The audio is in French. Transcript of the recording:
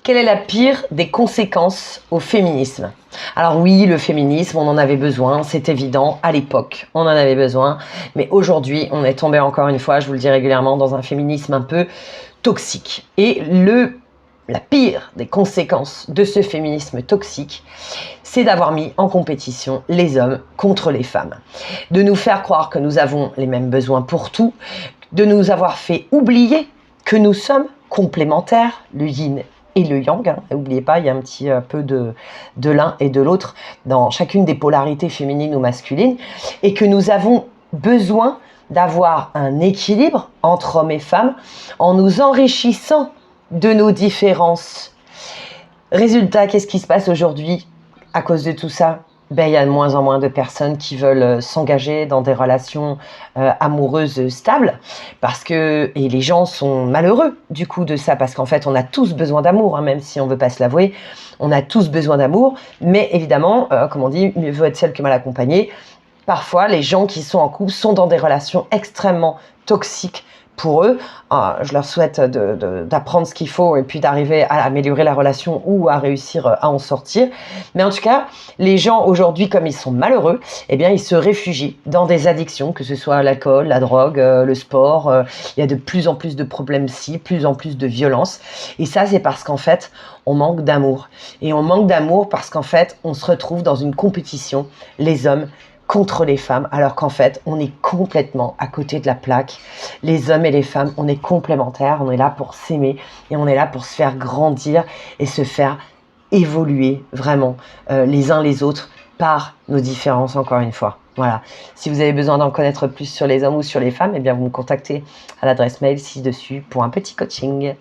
Quelle est la pire des conséquences au féminisme? Alors oui, le féminisme, on en avait besoin, c'est évident, à l'époque, on en avait besoin, mais aujourd'hui, on est tombé encore une fois, je vous le dis régulièrement, dans un féminisme un peu toxique. Et la pire des conséquences de ce féminisme toxique, c'est d'avoir mis en compétition les hommes contre les femmes, de nous faire croire que nous avons les mêmes besoins pour tout, de nous avoir fait oublier que nous sommes complémentaires, le yin et le yang. N'oubliez pas, il y a un petit peu de l'un et de l'autre dans chacune des polarités féminines ou masculines, et que nous avons besoin d'avoir un équilibre entre hommes et femmes en nous enrichissant de nos différences. Résultat, qu'est-ce qui se passe aujourd'hui à cause de tout ça? Il y a de moins en moins de personnes qui veulent s'engager dans des relations amoureuses stables et les gens sont malheureux du coup de ça, parce qu'en fait on a tous besoin d'amour, même si on ne veut pas se l'avouer, on a tous besoin d'amour, mais évidemment, comme on dit, mieux vaut être seul que mal accompagné. Parfois les gens qui sont en couple sont dans des relations extrêmement toxiques pour eux. Je leur souhaite d'apprendre ce qu'il faut et puis d'arriver à améliorer la relation ou à réussir à en sortir. Mais en tout cas, les gens aujourd'hui, comme ils sont malheureux, ils se réfugient dans des addictions, que ce soit l'alcool, la drogue, le sport. Il y a de plus en plus de problèmes plus en plus de violence. Et ça, c'est parce qu'en fait, on manque d'amour. Et on manque d'amour parce qu'en fait, on se retrouve dans une compétition, les hommes contre les femmes, alors qu'en fait, on est complètement à côté de la plaque. Les hommes et les femmes, on est complémentaires, on est là pour s'aimer et on est là pour se faire grandir et se faire évoluer vraiment les uns les autres par nos différences, encore une fois. Voilà. Si vous avez besoin d'en connaître plus sur les hommes ou sur les femmes, vous me contactez à l'adresse mail ci-dessus pour un petit coaching.